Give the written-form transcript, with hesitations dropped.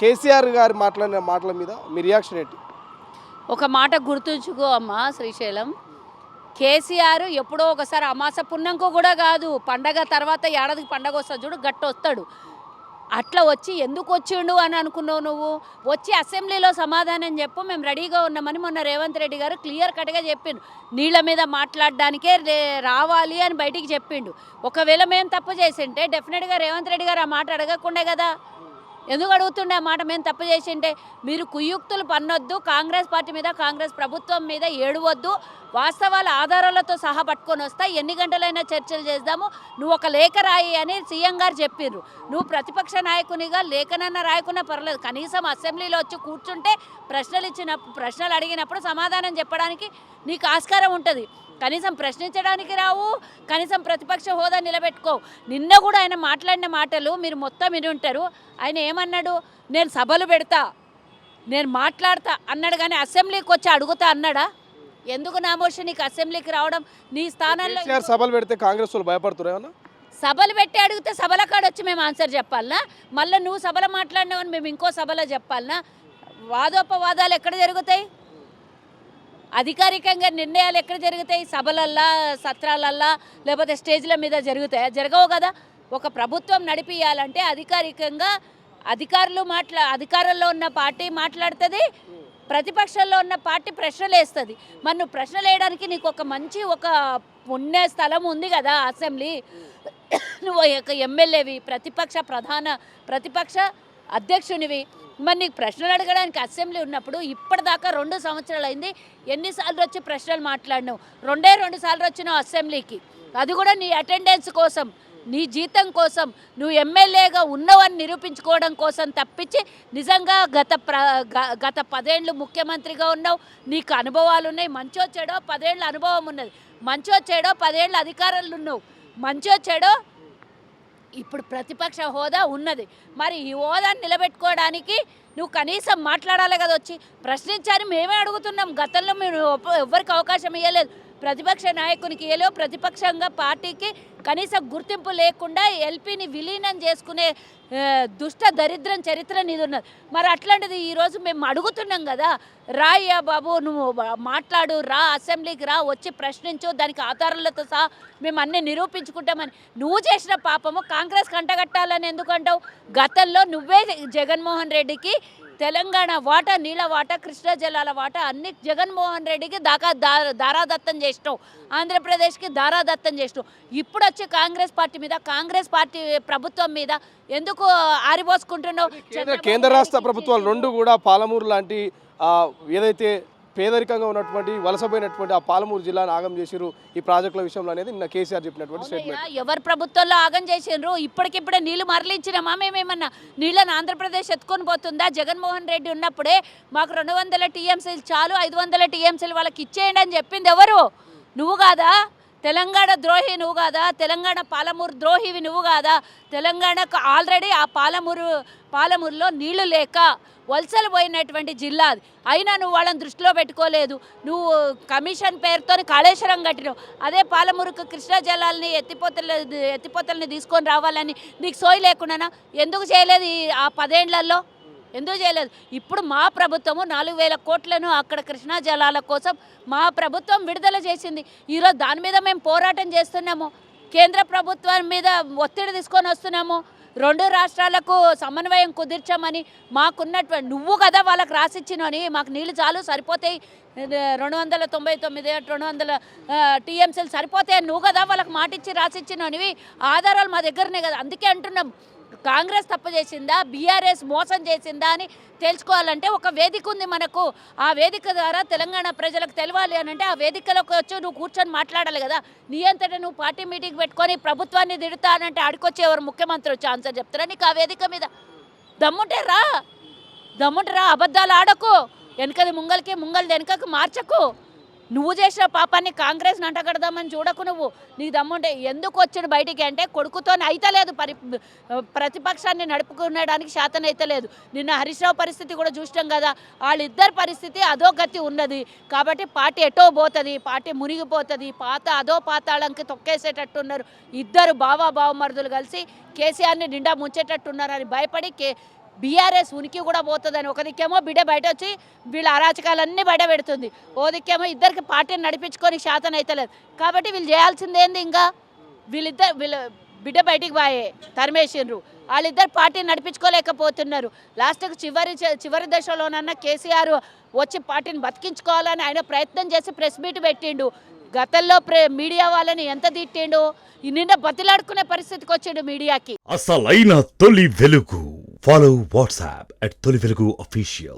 కేసీఆర్ గారు మాట్లాడిన మాటల మీద మీ రియాక్షన్ ఏంటి? ఒక మాట గుర్తుంచుకో అమ్మా శ్రీశైలం, కేసీఆర్ ఎప్పుడో ఒకసారి అమాస పుణ్యంకో కూడా కాదు, పండగ తర్వాత ఏడాదికి పండగ వస్తుంది చూడు, గట్టు వస్తాడు. అట్లా వచ్చి ఎందుకు వచ్చిండు అని అనుకున్నావు నువ్వు? వచ్చి అసెంబ్లీలో సమాధానం చెప్పు, మేము రెడీగా ఉన్నామని మొన్న రేవంత్ రెడ్డి గారు క్లియర్ కట్గా చెప్పిండు. నీళ్ళ మీద మాట్లాడడానికే రావాలి అని బయటికి చెప్పిండు. ఒకవేళ మేము తప్పు చేసింటే డెఫినెట్గా రేవంత్ రెడ్డి గారు ఆ మాట అడగకుండే కదా. ఎందుకు అడుగుతుండే ఆ మాట? మేము తప్పు చేసింటే మీరు కుయుక్తులు పన్నొద్దు, కాంగ్రెస్ పార్టీ మీద కాంగ్రెస్ ప్రభుత్వం మీద ఏడవద్దు, వాస్తవాల ఆధారాలతో సహా పట్టుకొని వస్తా, ఎన్ని గంటలైనా చర్చలు చేద్దాము, నువ్వు ఒక లేఖ రాయి అని సీఎం గారు చెప్పిర్రు. నువ్వు ప్రతిపక్ష నాయకునిగా లేఖనన్న రాయకున్నా పర్లేదు, కనీసం అసెంబ్లీలో వచ్చి కూర్చుంటే ప్రశ్నలు అడిగినప్పుడు సమాధానం చెప్పడానికి నీకు ఆస్కారం ఉంటుంది. కనీసం ప్రశ్నించడానికి రావు, కనీసం ప్రతిపక్ష హోదా నిలబెట్టుకో. నిన్న కూడా ఆయన మాట్లాడిన మాటలు మీరు మొత్తం విని ఉంటారు. ఆయన ఏమన్నాడు? నేను సభలు పెడతా, నేను మాట్లాడతా అన్నాడు, కానీ అసెంబ్లీకి వచ్చి అడుగుతా అన్నాడా? ఎందుకు నామోషి నీకు అసెంబ్లీకి రావడం? నీ స్థానంలో సభలు పెడితే కాంగ్రెస్ వాళ్ళు భయపడుతున్నారు. సభలు పెట్టి అడిగితే సభల కాడ వచ్చి మేము ఆన్సర్ చెప్పాలనా? మళ్ళీ నువ్వు సభలో మాట్లాడినావని మేము ఇంకో సభలో చెప్పాలనా? వాదోపవాదాలు ఎక్కడ జరుగుతాయి? అధికారికంగా నిర్ణయాలు ఎక్కడ జరుగుతాయి? సభలల్లా, సత్రాలల్లా, లేకపోతే స్టేజ్ల మీద జరుగుతాయా? జరగవు కదా. ఒక ప్రభుత్వం నడిపియాలంటే అధికారికంగా అధికారంలో ఉన్న పార్టీ మాట్లాడుతుంది, ప్రతిపక్షంలో ఉన్న పార్టీ ప్రశ్నలు వేస్తుంది. మరి నువ్వు ప్రశ్నలు వేయడానికి నీకు ఒక మంచి పుణ్య స్థలం ఉంది కదా అసెంబ్లీ. నువ్వు ఒక ఎమ్మెల్యేవి, ప్రతిపక్ష అధ్యక్షునివి, మరి నీకు ప్రశ్నలు అడగడానికి అసెంబ్లీ ఉన్నప్పుడు ఇప్పటిదాకా 2 సంవత్సరాలు అయింది, ఎన్నిసార్లు వచ్చి ప్రశ్నలు మాట్లాడినావు? 2 సార్లు వచ్చినావు అసెంబ్లీకి, అది కూడా నీ అటెండెన్స్ కోసం, నీ జీతం కోసం, నువ్వు ఎమ్మెల్యేగా ఉన్నవని నిరూపించుకోవడం కోసం తప్పించి నిజంగా గత 10 ఏళ్ళు ముఖ్యమంత్రిగా ఉన్నావు, నీకు అనుభవాలు ఉన్నాయి. మంచో చెడో 10 ఏళ్ళ అనుభవం ఉన్నది, మంచో చెడో 10 ఏళ్ళ అధికారాలు ఉన్నావు, మంచో చెడో ఇప్పుడు ప్రతిపక్ష హోదా ఉన్నది. మరి ఈ హోదాను నిలబెట్టుకోవడానికి నువ్వు కనీసం మాట్లాడాలి కదా, వచ్చి ప్రశ్నించాలని మేమే అడుగుతున్నాం. గతంలో మీరు ఎవరికి అవకాశం ఇవ్వలేదు, ప్రతిపక్ష నాయకునికి ఇవ్వలేవు, ప్రతిపక్షంగా పార్టీకి కనీసం గుర్తింపు లేకుండా ఎల్పీని విలీనం చేసుకునే దుష్ట దరిద్రం చరిత్ర నీది ఉన్నది. మరి అట్లాంటిది ఈరోజు మేము అడుగుతున్నాం కదా, రాయ్యా బాబు, నువ్వు మాట్లాడు, రా అసెంబ్లీకి రా, వచ్చి ప్రశ్నించు, దానికి ఆధారాలతో సహా మేము అన్నీ నిరూపించుకుంటామని. నువ్వు చేసిన పాపము కాంగ్రెస్ కంటగట్టాలని ఎందుకంటావు? గతంలో నువ్వే జగన్మోహన్ రెడ్డికి తెలంగాణ వాటా, నీళ్ళ వాటా, కృష్ణా జలాల వాటా అన్ని జగన్మోహన్ రెడ్డికి దారాదత్తం చేసినావు, ఆంధ్రప్రదేశ్కి దారాదత్తం చేసినావు. ఇప్పుడు వచ్చి కాంగ్రెస్ పార్టీ మీద, కాంగ్రెస్ పార్టీ ప్రభుత్వం మీద ఎందుకు ఆరిపోసుకుంటున్నావు? కేంద్ర రాష్ట్ర ప్రభుత్వాలు 2 కూడా పాలమూరు లాంటి ఏదైతే పేదరికంగా ఉన్నటువంటి వలసపోయినటువంటి ఆ పాలమూరు జిల్లాను ఆగం చేసిరు ఈ ప్రాజెక్టుల విషయంలో అనేది నిన్న కేసీఆర్ చెప్పినటువంటి స్టేట్మెంట్. ఎవరు ప్రభుత్వంలో ఆగం చేసిండ్రు? ఇప్పటికిప్పుడే నీళ్లు మరలించినామా? మేమేమన్నా నీళ్ళని ఆంధ్రప్రదేశ్ ఎత్తుకొని పోతుందా? జగన్మోహన్ రెడ్డి ఉన్నప్పుడే మాకు 200 టీఎంసీలు చాలు, 500 టీఎంసీలు వాళ్ళకి ఇచ్చేయండి అని చెప్పింది ఎవరు? నువ్వు కాదా? తెలంగాణ ద్రోహి నువ్వు కాదా? తెలంగాణ పాలమూరు ద్రోహివి నువ్వు కాదా? తెలంగాణకు ఆల్రెడీ ఆ పాలమూరులో నీళ్లు లేక వలసలు పోయినటువంటి జిల్లా అది. అయినా నువ్వు వాళ్ళని దృష్టిలో పెట్టుకోలేదు. నువ్వు కమిషన్ పేరుతో కాళేశ్వరం కట్టినావు. అదే పాలమూరుకు కృష్ణా జలాల్ని ఎత్తిపోతల్ని తీసుకొని రావాలని నీకు సోయి లేకుండానా? ఎందుకు చేయలేదు ఆ 10 ఏళ్లలో? ఎందుకు చేయలేదు? ఇప్పుడు మా ప్రభుత్వము 4,000 కోట్లను అక్కడ కృష్ణా జలాల కోసం మా ప్రభుత్వం విడుదల చేసింది. ఈరోజు దాని మీద మేము పోరాటం చేస్తున్నాము, కేంద్ర ప్రభుత్వం మీద ఒత్తిడి తీసుకొని వస్తున్నాము. 2 రాష్ట్రాలకు సమన్వయం కుదిర్చామని మాకున్నటువంటి నువ్వు కదా వాళ్ళకి రాసిచ్చినని, మాకు నీళ్ళు చాలు సరిపోతాయి, 299 200 టీఎంసీలు సరిపోతాయి నువ్వు కదా వాళ్ళకి మాటిచ్చి రాసిచ్చినవి. ఆధారాలు మా దగ్గరనే కదా. అందుకే అంటున్నాం, కాంగ్రెస్ తప్పు చేసిందా, బీఆర్ఎస్ మోసం చేసిందా అని తెలుసుకోవాలంటే ఒక వేదిక ఉంది మనకు. ఆ వేదిక ద్వారా తెలంగాణ ప్రజలకు తెలవాలి అని అంటే ఆ వేదికలోకి వచ్చి నువ్వు కూర్చొని మాట్లాడాలి కదా. నీ అంతటా నువ్వు పార్టీ మీటింగ్ పెట్టుకొని ప్రభుత్వాన్ని తిడతానంటే ఆడికొచ్చి ఎవరు ముఖ్యమంత్రి వచ్చి ఆన్సర్ చెప్తారా? నీకు ఆ వేదిక మీద దమ్ముంటే రా, అబద్ధాలు ఆడకు, వెనకది ముంగల్కి ముంగల్ది వెనకకు మార్చకు. నువ్వు చేసిన పాపాన్ని కాంగ్రెస్ అంటగడదామని చూడకు. నువ్వు నీ దమ్ముంటే ఎందుకు వచ్చిన బయటికి అంటే కొడుకుతో అయితలేదు, ప్రతిపక్షాన్ని నడుపుకునేడానికి శాతం అయితలేదు. నిన్న హరీష్ రావు పరిస్థితి కూడా చూసినాం కదా. వాళ్ళిద్దరి పరిస్థితి అదో గతి ఉన్నది. కాబట్టి పార్టీ ఎటో పోతుంది, పార్టీ మునిగిపోతుంది, అదో పాతాళంకి తొక్కేసేటట్టున్నారు. ఇద్దరు బావమరుదులు కలిసి కేసీఆర్ని నిండా ముంచేటట్టున్నారని భయపడి బీఆర్ఎస్ ఉనికి కూడా పోతుందని. ఒక దిక్కేమో బిడ్డ బయట వచ్చి వీళ్ళ అరాచకాలన్నీ బయట పెడుతుంది, ఓ దిక్కేమో ఇద్దరికి పార్టీని నడిపించుకొని శాతం అవుతలేదు. కాబట్టి వీళ్ళు చేయాల్సింది ఏంది? ఇంకా వీళ్ళ బిడ్డ బయటికి పోయే తరిమేసిండ్రు, వాళ్ళిద్దరు పార్టీని నడిపించుకోలేకపోతున్నారు. లాస్ట్కి చివరి దశలోనన్నా కేసీఆర్ వచ్చి పార్టీని బతికించుకోవాలని ఆయన ప్రయత్నం చేసి ప్రెస్ మీట్ పెట్టిండు. గతంలో మీడియా వాళ్ళని ఎంత తిట్టిండు, నిన్న బతిలాడుకునే పరిస్థితికి వచ్చిండు మీడియాకి. అసలైన తొలి వెలుగు. ఫాలో వాట్సాప్ @తొలి వెలుగు official.